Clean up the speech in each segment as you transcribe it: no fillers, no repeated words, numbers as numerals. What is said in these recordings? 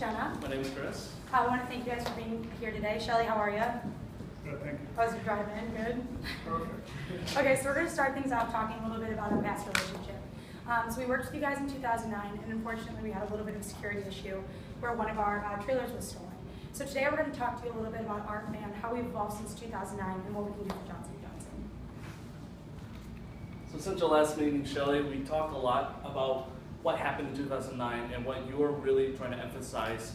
name's Jenna. My name is Chris. I want to thank you guys for being here today. Shelly, how are you? Good, thank you. How's your drive in? Good? Perfect. Okay, so we're going to start things off talking a little bit about our past relationship. So we worked with you guys in 2009, and unfortunately we had a little bit of a security issue where one of our trailers was stolen. So today we're going to talk to you a little bit about our plan, how we've evolved since 2009, and what we can do for Johnson & Johnson. So since your last meeting, Shelly, we talked a lot about what happened in 2009 and what you're really trying to emphasize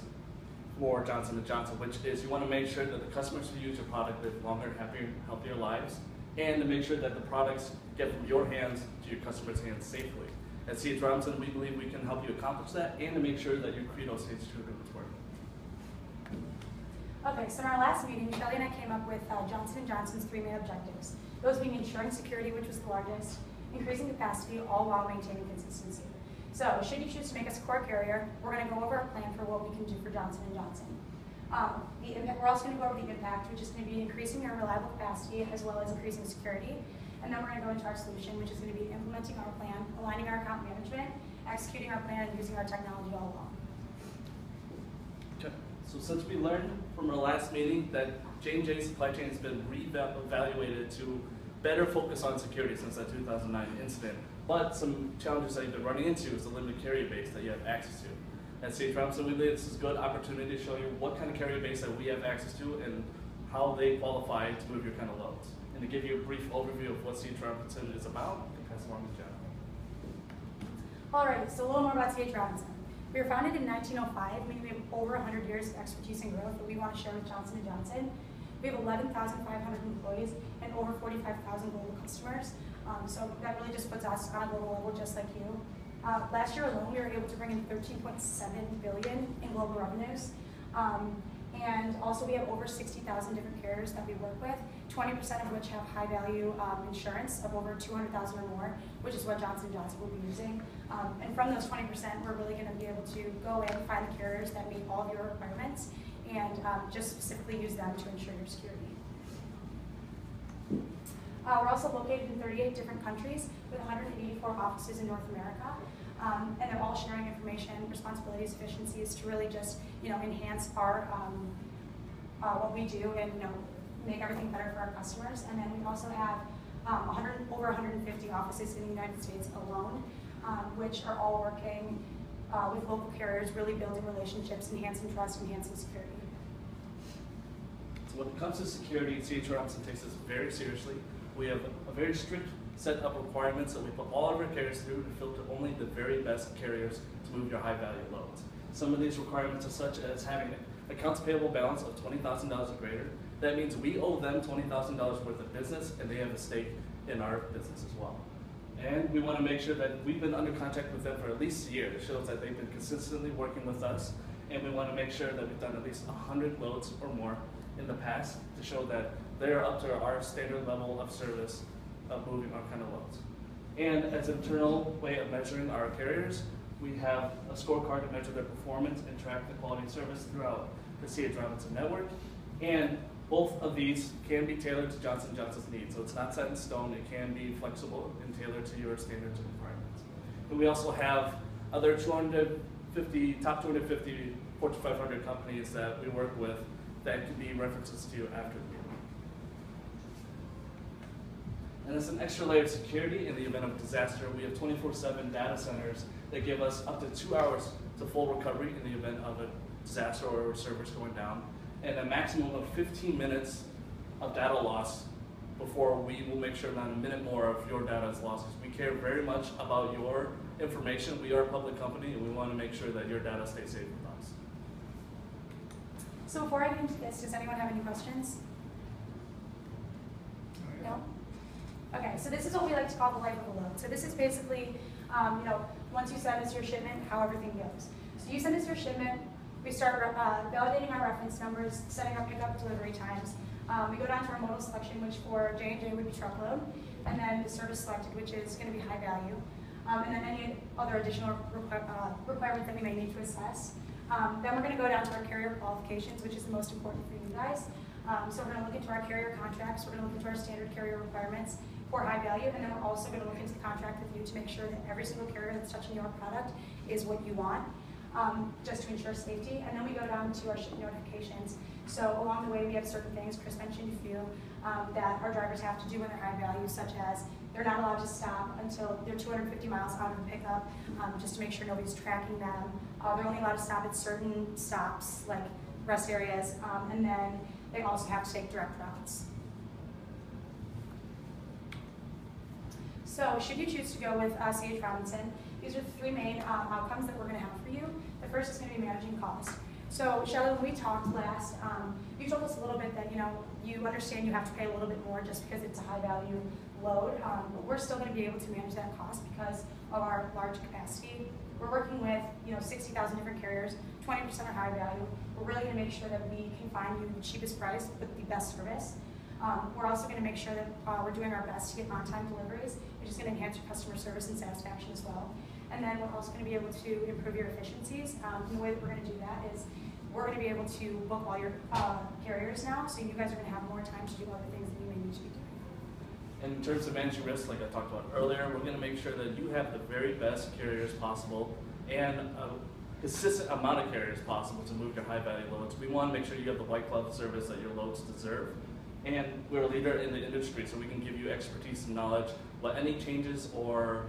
for Johnson & Johnson, which is you want to make sure that the customers who use your product live longer, happier, healthier lives, and to make sure that the products get from your hands to your customers' hands safely. At CHR Johnson, we believe we can help you accomplish that and to make sure that your credo stays true to its word. Okay, so in our last meeting, Shelly and I came up with Johnson & Johnson's 3 main objectives. Those being ensuring security, which was the largest, increasing capacity, all while maintaining consistency. So, should you choose to make us a core carrier, we're going to go over our plan for what we can do for Johnson & Johnson. We're also going to go over the impact, which is going to be increasing our reliable capacity as well as increasing security. And then we're going to go into our solution, which is going to be implementing our plan, aligning our account management, executing our plan, and using our technology all along. Okay. So since we learned from our last meeting that J&J supply chain has been re-evaluated to better focus on security since that 2009 incident, but some challenges that you've been running into is the limited carrier base that you have access to. At CHR Johnson, we believe this is a good opportunity to show you what kind of carrier base that we have access to and how they qualify to move your kind of loads. And to give you a brief overview of what CHR Johnson is about, I can pass along to Jenna. Alright, so a little more about CHR Johnson. We were founded in 1905, meaning we have over 100 years of expertise and growth that we want to share with Johnson & Johnson. We have 11,500 employees and over 45,000 global customers. So that really just puts us on a global level just like you. Last year alone, we were able to bring in $13.7 billion in global revenues. And also we have over 60,000 different carriers that we work with, 20% of which have high value insurance of over 200,000 or more, which is what Johnson & Johnson will be using. And from those 20%, we're really going to be able to go in and find the carriers that meet all of your requirements and just specifically use them to ensure your security. We're also located in 38 different countries with 184 offices in North America. And they're all sharing information, responsibilities, efficiencies to really just enhance our what we do and make everything better for our customers. And then we also have over 150 offices in the United States alone, which are all working with local carriers, really building relationships, enhancing trust, enhancing security. So when it comes to security, CHR Johnson takes this very seriously. We have a very strict set of requirements that we put all of our carriers through to filter only the very best carriers to move your high value loads. Some of these requirements are such as having an accounts payable balance of $20,000 or greater. That means we owe them $20,000 worth of business and they have a stake in our business as well. And we want to make sure that we've been under contract with them for at least a year. It shows that they've been consistently working with us, and we want to make sure that we've done at least 100 loads or more in the past to show that they're up to our standard level of service of moving our kind of loads. And as an internal way of measuring our carriers, we have a scorecard to measure their performance and track the quality of service throughout the CHR Johnson network. And both of these can be tailored to Johnson & Johnson's needs. So it's not set in stone, it can be flexible and tailored to your standards and requirements. And we also have other top 250 Fortune 500 companies that we work with that can be references to after the meeting. And as an extra layer of security in the event of disaster, we have 24/7 data centers that give us up to 2 hours to full recovery in the event of a disaster or servers going down, and a maximum of 15 minutes of data loss before we will make sure not a minute more of your data is lost. We care very much about your information. We are a public company and we want to make sure that your data stays safe with us. So before I get into this, does anyone have any questions? No? Okay, so this is what we like to call the life of a load. So this is basically, once you send us your shipment, how everything goes. So you send us your shipment, we start validating our reference numbers, setting up pickup delivery times. We go down to our modal selection, which for J&J would be truckload, and then the service selected, which is going to be high value, and then any other additional requirements that we may need to assess. Then we're going to go down to our carrier qualifications, which is the most important for you guys. So we're going to look into our carrier contracts, we're going to look into our standard carrier requirements for high value, and then we're also going to look into the contract with you to make sure that every single carrier that's touching your product is what you want. just to ensure safety. And then we go down to our ship notifications. So along the way, we have certain things, Chris mentioned a few, that our drivers have to do when they're high value, such as they're not allowed to stop until they're 250 miles out of the pickup, just to make sure nobody's tracking them. They're only allowed to stop at certain stops, like rest areas, and then they also have to take direct routes. So should you choose to go with CH Robinson, these are the three main outcomes that we're going to have for you. The first is going to be managing cost. So Shelley, when we talked last, you told us a little bit that you understand you have to pay a little bit more just because it's a high value load, but we're still going to be able to manage that cost because of our large capacity. We're working with 60,000 different carriers, 20% are high value. We're really going to make sure that we can find you the cheapest price with the best service. We're also going to make sure that we're doing our best to get on-time deliveries, which is going to enhance your customer service and satisfaction as well. And then we're also going to be able to improve your efficiencies. And the way that we're going to do that is we're going to be able to book all your carriers now, so you guys are going to have more time to do other things that you may need to be doing. And in terms of managing risk, like I talked about earlier, we're going to make sure that you have the very best carriers possible and a consistent amount of carriers possible to move your high value loads. We want to make sure you have the white glove service that your loads deserve. And we're a leader in the industry, so we can give you expertise and knowledge, what any changes or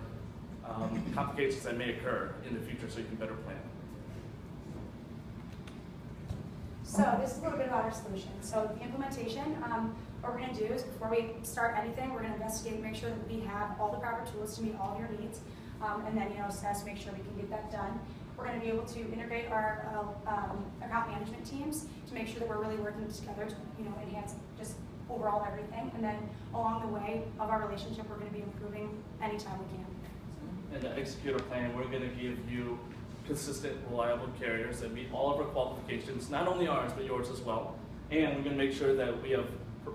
complications that may occur in the future so you can better plan. So this is a little bit about our solution. So the implementation, what we're going to do is before we start anything, we're going to investigate, make sure that we have all the proper tools to meet all of your needs, and then assess, make sure we can get that done. We're going to be able to integrate our account management teams to make sure that we're really working together to enhance just overall everything. And then along the way of our relationship, we're going to be improving anytime we can. And to execute our plan, we're going to give you consistent, reliable carriers that meet all of our qualifications, not only ours, but yours as well. And we're going to make sure that we have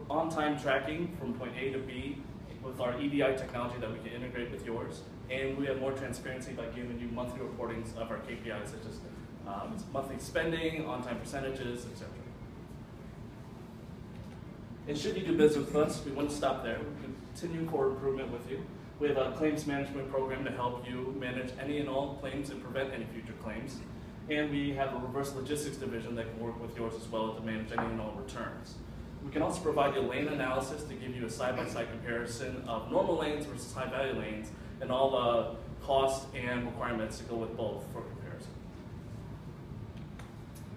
on-time tracking from point A to B with our EDI technology that we can integrate with yours. And we have more transparency by giving you monthly reportings of our KPIs, such as monthly spending, on-time percentages, etc. And should you do business with us, we wouldn't stop there. We continue for improvement with you. We have a claims management program to help you manage any and all claims and prevent any future claims. And we have a reverse logistics division that can work with yours as well to manage any and all returns. We can also provide you lane analysis to give you a side-by-side comparison of normal lanes versus high-value lanes and all the costs and requirements to go with both for comparison.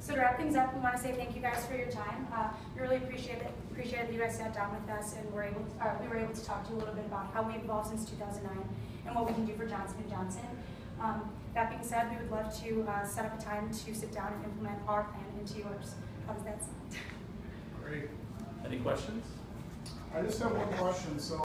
So to wrap things up, we want to say thank you guys for your time. We really appreciate that you guys sat down with us and we were able to talk to you a little bit about how we evolved since 2009 and what we can do for Johnson & Johnson. That being said, we would love to set up a time to sit down and implement our plan into yours. How does that sound? Great. Any questions? I just have one question. So